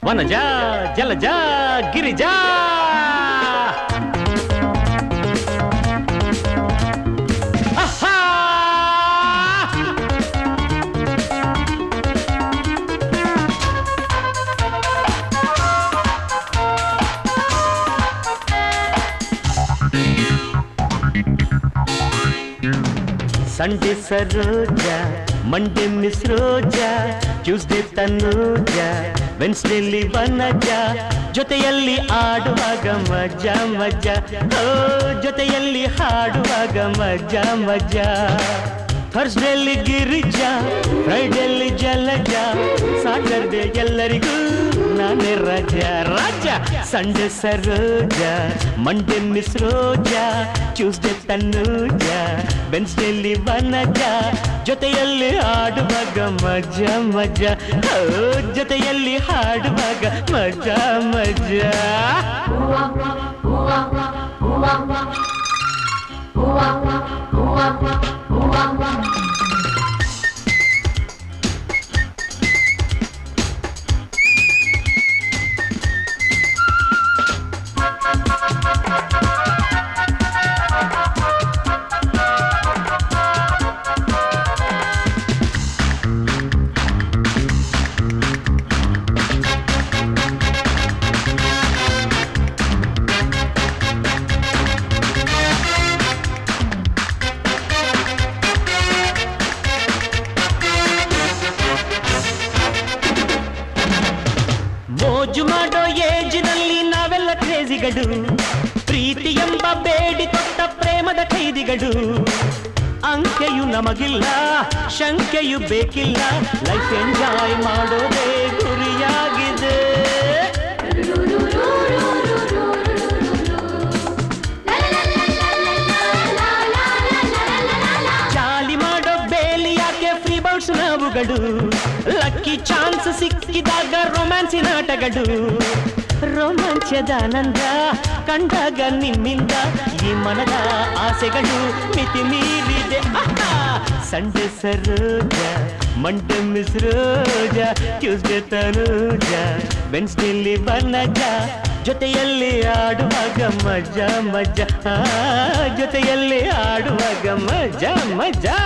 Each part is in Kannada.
Vanaja Jalaja Girija Sunday Saroja, Monday Miss Roja, Tuesday Tanuja, ವೆನ್ಸ್ಡೇಲಿ ವನಜ, ಜೊತೆಯಲ್ಲಿ ಆಡುವಾಗ ಮಜಾ ಮಜಾ, ಓ ಜೊತೆಯಲ್ಲಿ ಹಾಡುವಾಗ ಮಜಾ ಮಜಾ. ಥರ್ಸ್ಡೇಲಿ ಗಿರಿಜಾ, ಫ್ರೈಡೇಲಿ ಜಲಜ, ಸಾಟರ್ಡೆ ಎಲ್ಲರಿಗೂ ನಾನೇ ರಾಜ ರಾಜ. Sunday Saroja, Monday Miss Roja, Tuesday Tanuja, ವೆನ್ಸ್ಡೇಲಿ ವನಜ, ಜೊತೆಯಲ್ಲಿ ಆಡುವಾಗ ಮಜಾ ಮಜಾ, ಓ ಜೊತೆಯಲ್ಲಿ ಹಾಡುವಾಗ ಮಜಾ ಮಜಾ. ಮೋಜು ಮಾಡೋ ಏಜಿನಲ್ಲಿ ನಾವೆಲ್ಲ ಕ್ರೇಜಿಗಳು, ಪ್ರೀತಿ ಎಂಬ ಬೇಡಿ ತೊಟ್ಟ ಪ್ರೇಮದ ಖೈದಿಗಳು. ಅಂಕೆಯು ನಮಗಿಲ್ಲ, ಶಂಕೆಯು ಬೇಕಿಲ್ಲ, ಲೈಫ್ ಎಂಜಾಯ್ ಮಾಡೋದೇ ಗುರಿಯಾಗಿದೆ. ಜಾಲಿ ಮಾಡೋ ಬೇಲಿ ಯಾಕೆ ಫ್ರೀ ಬೌಟ್ಸ್ ನಾವುಗಳು, ಲಕ್ಕಿ ಚಾನ್ಸ್ ಸಿಕ್ಕಿದಾಗ ರೊಮ್ಯಾನ್ಸಿನ ಆಟಗಳು. ರೋಮಾಂಚದಾನಂದ ಕಂಡಾಗ ನಿಮ್ಮಿಂದ ಈ ಮನದ ಆಸೆಗಳು ಮಿತಿ ಮೀರಿದೆ. Sunday Saroja, Monday Miss Roja, Tuesday Tanuja, ವೆನ್ಸ್ಡೇಲಿ ವನಜ, ಜೊತೆಯಲ್ಲಿ ಆಡುವಾಗ ಮಜಾ ಮಜಾ, ಜೊತೆಯಲ್ಲಿ ಆಡುವಾಗ ಮಜಾ ಮಜಾ.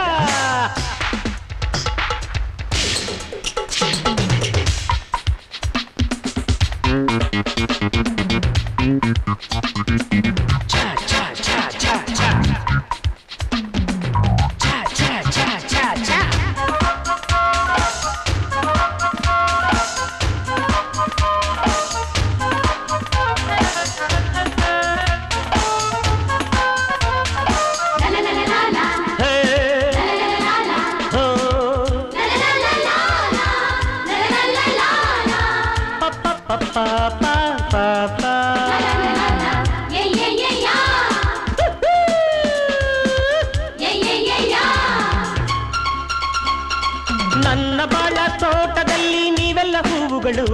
ನನ್ನ ಬಾಳ ತೋಟದಲ್ಲಿ ನೀವೆಲ್ಲ ಹೂವುಗಳು,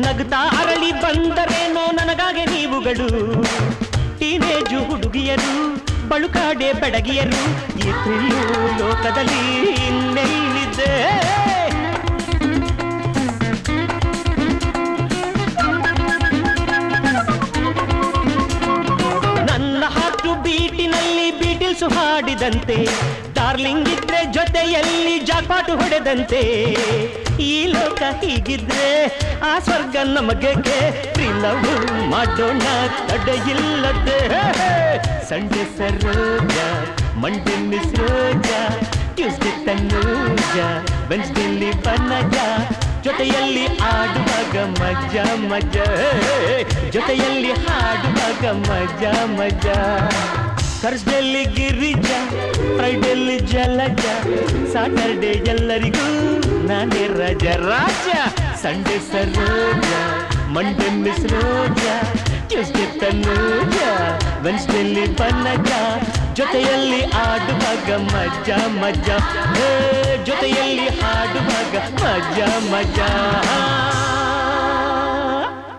ನಗುತ್ತಾ ಅರಳಿ ಬಂದರೇನೋ ನನಗಾಗೆ ನೀವುಗಳು. ಟೀನೇಜು ಹುಡುಗಿಯರು, ಬಳುಕಾಡೆ ಬೆಡಗಿಯರು, ಈ ಥ್ರಿಲ್ಲು ಲೋಕದಲ್ಲಿ ಇನ್ನೆಲ್ಲಿದೆ. ನನ್ನ ಹಾಟು ಬೀಟಿನಲ್ಲಿ ಬೀಟಿಲ್ಸು ಹಾಡಿದಂತೆ, ಡಾರ್ಲಿಂಗ್ ಇದ್ರೆ ಜೊತೆಯಲ್ಲಿ ಜಾಕ್ಪಾಟು ಹೊಡೆದಂತೆ. ಈ ಲೋಕ ಹೀಗಿದ್ರೆ ಆ ಸ್ವರ್ಗ ನಮಗೆ, ಪ್ರಿಲವ್ ಮಾಡೋಣ ತಡೆಯಿಲ್ಲದೆ. Sunday Saroja, Monday Miss Roja, Tuesday Tanuja, ವೆನ್ಸ್ಡೇಲಿ ವನಜ, ಜೊತೆಯಲ್ಲಿ ಆಡುವಾಗ ಮಜಾ ಮಜಾ, ಜೊತೆಯಲ್ಲಿ ಹಾಡುವಾಗ ಮಜಾ ಮಜಾ. ಥರ್ಸ್ಡೇಲಿ ಗಿರಿಜಾ, ಫ್ರೈಡೇಲಿ ಜಲಜ, ಸಾಟರ್ಡೆ ಎಲ್ಲರಿಗೂ ನಾನೇ ರಾಜ ರಾಜ. Sunday Saroja, Monday Miss Roja, Tuesday Tanuja, ವೆನ್ಸ್ಡೇಲಿ ವನಜ, ಜೊತೆಯಲ್ಲಿ ಆಡುವಾಗ ಮಜಾ ಮಜಾ, ಜೊತೆಯಲ್ಲಿ ಹಾಡುವಾಗ ಮಜಾ ಮಜಾ.